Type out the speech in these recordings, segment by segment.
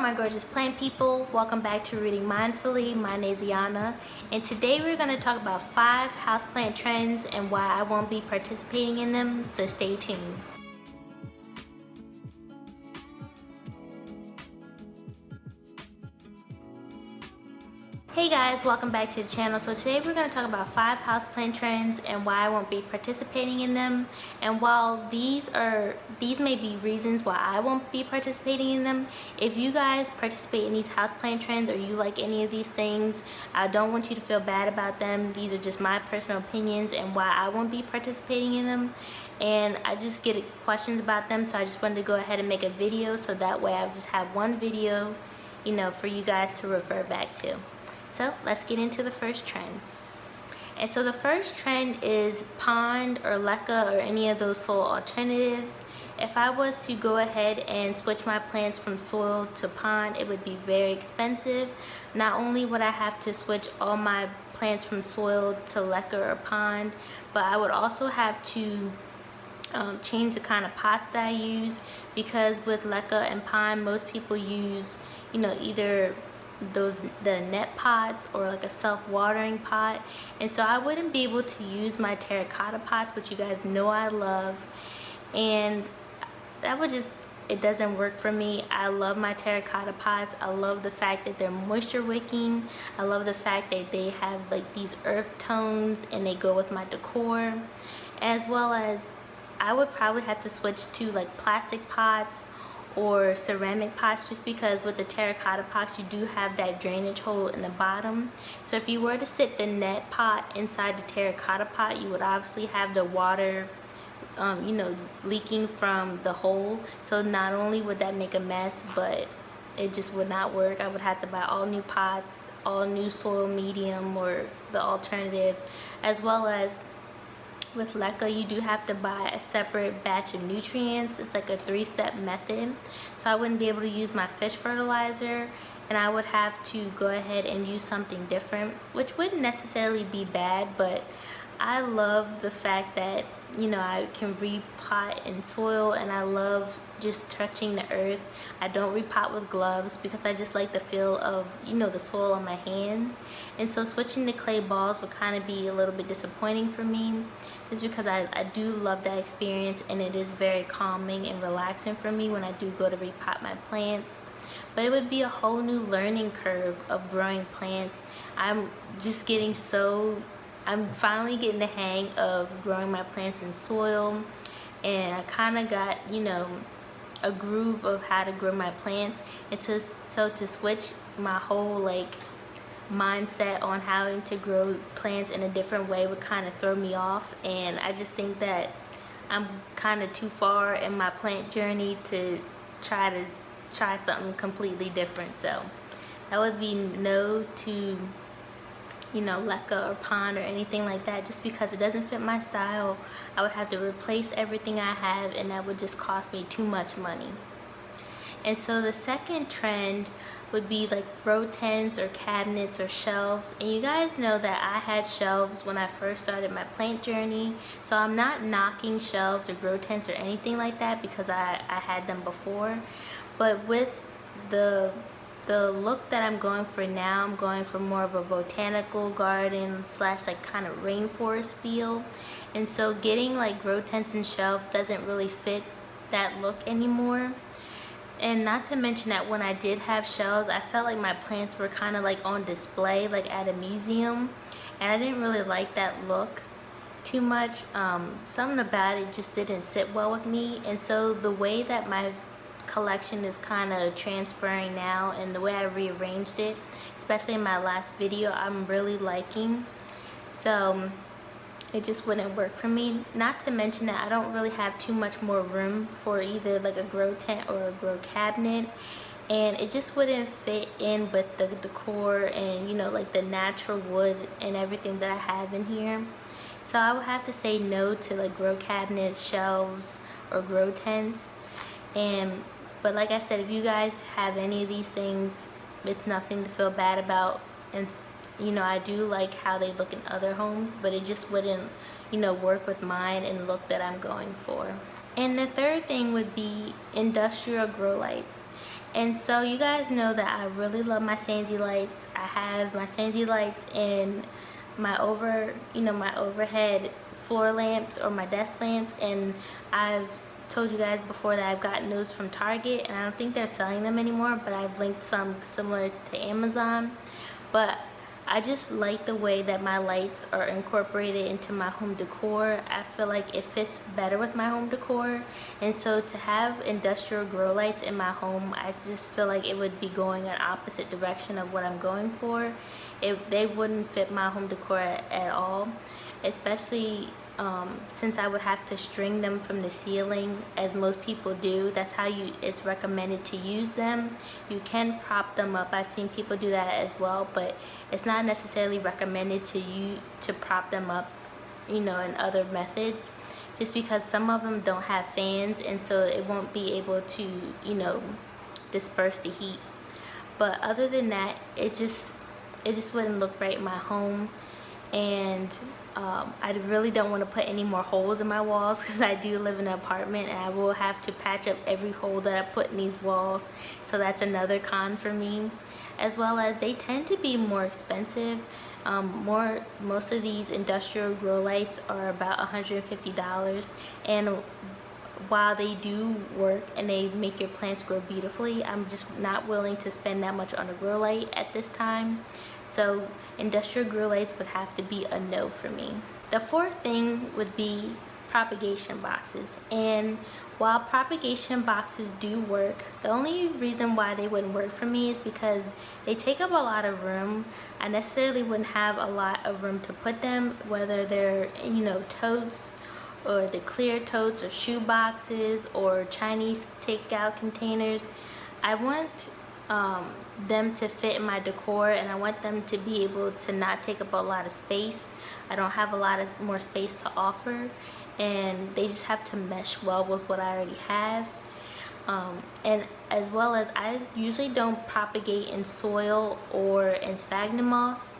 my gorgeous plant people, welcome back to Reading Mindfully. My name is Yana, and today we're going to talk about 5 houseplant trends and why I won't be participating in them, so stay tuned. Hey guys, welcome back to the channel. So today we're going to talk about 5 houseplant trends and why I won't be participating in them. And while these may be reasons why I won't be participating in them, if you guys participate in these houseplant trends or you like any of these things, I don't want you to feel bad about them. These are just my personal opinions and why I won't be participating in them. And I just get questions about them, so I just wanted to go ahead and make a video so that way I just have one video, for you guys to refer back to. So let's get into the first trend. And so the first trend is pond or leca or any of those soil alternatives. If I was to go ahead and switch my plants from soil to pond, it would be very expensive. Not only would I have to switch all my plants from soil to leca or pond, but I would also have to change the kind of pots that I use, because with leca and pond, most people use, either the net pots or like a self-watering pot, and so I wouldn't be able to use my terracotta pots, which you guys know I love, and that would just, it doesn't work for me. I love my terracotta pots. I love the fact that they're moisture wicking. I love the fact that they have like these earth tones and they go with my decor, as well as I would probably have to switch to like plastic pots or ceramic pots, just because with the terracotta pots you do have that drainage hole in the bottom. So if you were to sit the net pot inside the terracotta pot, you would obviously have the water leaking from the hole. So not only would that make a mess, but it just would not work. I would have to buy all new pots, all new soil medium or the alternative, as well as with leca you do have to buy a separate batch of nutrients. It's like a 3-step method, so I wouldn't be able to use my fish fertilizer, and I would have to go ahead and use something different, which wouldn't necessarily be bad, but I love the fact that I can repot in soil, and I love just touching the earth. I don't repot with gloves because I just like the feel of the soil on my hands, and so switching to clay balls would kind of be a little bit disappointing for me, just because I do love that experience, and it is very calming and relaxing for me when I do go to repot my plants. But it would be a whole new learning curve of growing plants. I'm finally getting the hang of growing my plants in soil, and I kind of got a groove of how to grow my plants. And so to switch my whole mindset on how to grow plants in a different way would kind of throw me off, and I just think that I'm kind of too far in my plant journey to try something completely different. So that would be no to leca or pond or anything like that, just because it doesn't fit my style. I would have to replace everything I have, and that would just cost me too much money. And so the second trend would be like grow tents or cabinets or shelves. And you guys know that I had shelves when I first started my plant journey, so I'm not knocking shelves or grow tents or anything like that, because I had them before. But with the look that I'm going for now, I'm going for more of a botanical garden / like kind of rainforest feel, and so getting like grow tents and shelves doesn't really fit that look anymore. And not to mention that when I did have shelves, I felt like my plants were kind of like on display, like at a museum, and I didn't really like that look too much. Something about it just didn't sit well with me, and so the way that my collection is kind of transferring now, and the way I rearranged it, especially in my last video, I'm really liking. So it just wouldn't work for me. Not to mention that I don't really have too much more room for either like a grow tent or a grow cabinet, and it just wouldn't fit in with the decor and like the natural wood and everything that I have in here. So I would have to say no to like grow cabinets, shelves, or grow tents. But like I said, if you guys have any of these things, it's nothing to feel bad about. And I do like how they look in other homes, but it just wouldn't work with mine and look that I'm going for. And the third thing would be industrial grow lights. And so you guys know that I really love my Sandy lights. I have my Sandy lights in my my overhead floor lamps or my desk lamps, and I've told you guys before that I've gotten those from Target, and I don't think they're selling them anymore, but I've linked some similar to Amazon. But I just like the way that my lights are incorporated into my home decor. I feel like it fits better with my home decor, and so to have industrial grow lights in my home, I just feel like it would be going an opposite direction of what I'm going for. They wouldn't fit my home decor at all, especially since I would have to string them from the ceiling, as most people do. That's how it's recommended to use them. You can prop them up. I've seen people do that as well, but it's not necessarily recommended to prop them up, in other methods, just because some of them don't have fans, and so it won't be able to, disperse the heat. But other than that, it just wouldn't look right in my home. And I really don't want to put any more holes in my walls, because I do live in an apartment and I will have to patch up every hole that I put in these walls. So that's another con for me, as well as they tend to be more expensive. Most of these industrial grow lights are about $150, and while they do work and they make your plants grow beautifully, I'm just not willing to spend that much on a grow light at this time. So industrial grow lights would have to be a no for me. The fourth thing would be propagation boxes. And while propagation boxes do work, the only reason why they wouldn't work for me is because they take up a lot of room. I necessarily wouldn't have a lot of room to put them, whether they're, totes, or the clear totes, or shoe boxes, or Chinese takeout containers. I want them to fit in my decor, and I want them to be able to not take up a lot of space. I don't have a lot of more space to offer, and they just have to mesh well with what I already have. And as well as, I usually don't propagate in soil or in sphagnum moss.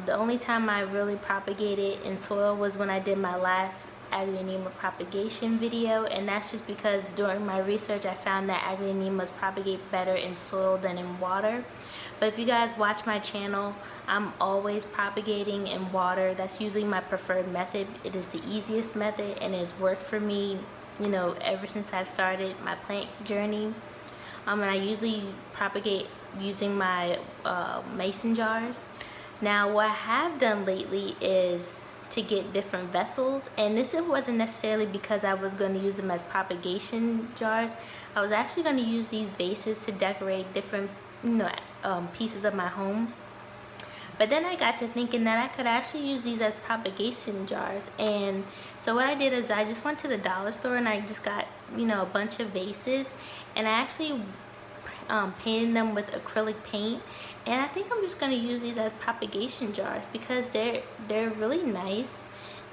The only time I really propagated in soil was when I did my last Aglaonema propagation video, and that's just because during my research I found that Aglaonemas propagate better in soil than in water. But if you guys watch my channel, I'm always propagating in water. That's usually my preferred method. It is the easiest method, and it's worked for me, ever since I've started my plant journey. And I usually propagate using my mason jars. Now, what I have done lately is to get different vessels, and this wasn't necessarily because I was going to use them as propagation jars. I was actually going to use these vases to decorate different pieces of my home. But then I got to thinking that I could actually use these as propagation jars, and so what I did is I just went to the dollar store and I just got a bunch of vases, and I actually painted them with acrylic paint. And I think I'm just going to use these as propagation jars because they're really nice.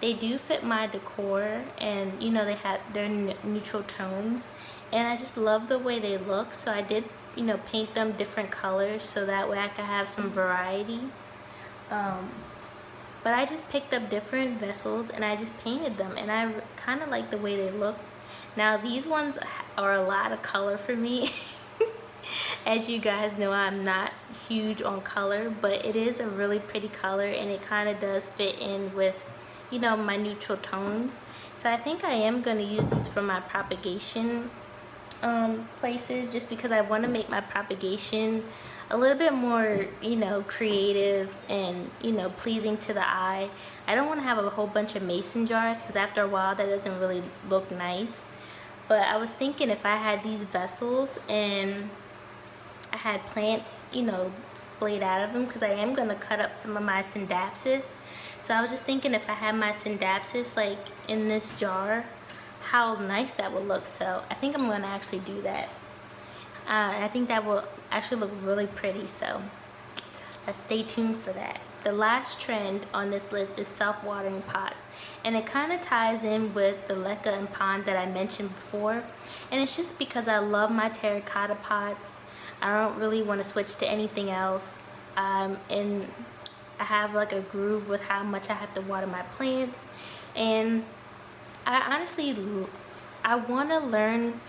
They do fit my decor, and they're neutral tones, and I just love the way they look. So I did paint them different colors so that way I could have some variety. But I just picked up different vessels and I just painted them, and I kind of like the way they look. Now these ones are a lot of color for me. As you guys know, I'm not huge on color, but it is a really pretty color, and it kind of does fit in with, my neutral tones. So I think I am going to use these for my propagation places, just because I want to make my propagation a little bit more, creative and, pleasing to the eye. I don't want to have a whole bunch of mason jars, because after a while that doesn't really look nice. But I was thinking if I had these vessels and I had plants, splayed out of them, because I am going to cut up some of my Syndapsis. So I was just thinking if I had my Syndapsis like in this jar, how nice that would look. So I think I'm going to actually do that. And I think that will actually look really pretty. So let's stay tuned for that. The last trend on this list is self-watering pots, and it kind of ties in with the Leca and Pond that I mentioned before. And it's just because I love my terracotta pots. I don't really want to switch to anything else, and I have like a groove with how much I have to water my plants. And I honestly, I want to learn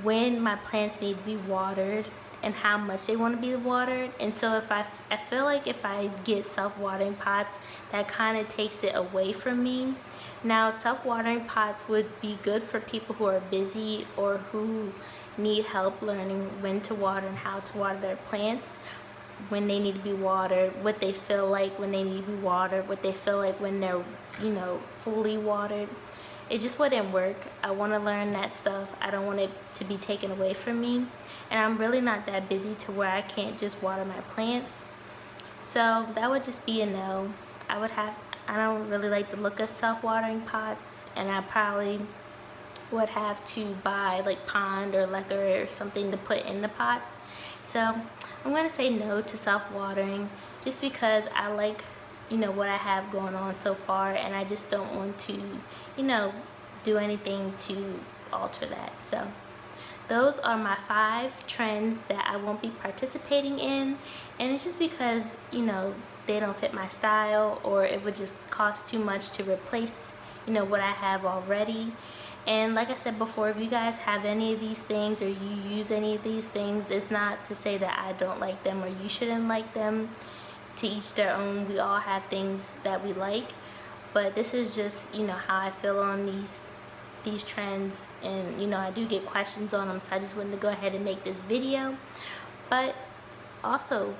when my plants need to be watered and how much they want to be watered. And so if I feel like if I get self-watering pots, that kind of takes it away from me. Now, self-watering pots would be good for people who are busy or who need help learning when to water and how to water their plants, when they need to be watered, what they feel like when they need to be watered, what they feel like when they're, you know, fully watered. It just wouldn't work. I want to learn that stuff. I don't want it to be taken away from me. And I'm really not that busy to where I can't just water my plants. So that would just be a no. I don't really like the look of self-watering pots, and I probably would have to buy like pond or lecker or something to put in the pots. So I'm going to say no to self-watering just because I like, you know, what I have going on so far, and I just don't want to, you know, do anything to alter that. So those are my 5 trends that I won't be participating in, and it's just because, you know, they don't fit my style, or it would just cost too much to replace, you know, what I have already. And like I said before, if you guys have any of these things or you use any of these things, it's not to say that I don't like them or you shouldn't like them. To each their own. We all have things that we like, but this is just, you know, how I feel on these trends, and you know, I do get questions on them, so I just wanted to go ahead and make this video. But also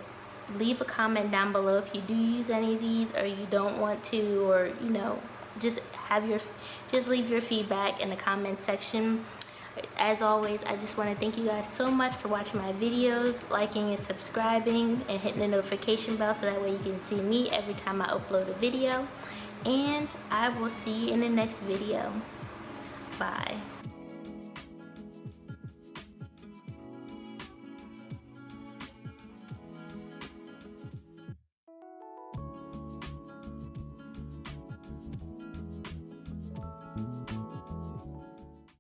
leave a comment down below if you do use any of these or you don't want to, or you know, just leave your feedback in the comment section. As always, I just want to thank you guys so much for watching my videos, liking and subscribing, and hitting the notification bell so that way you can see me every time I upload a video. And I will see you in the next video. Bye.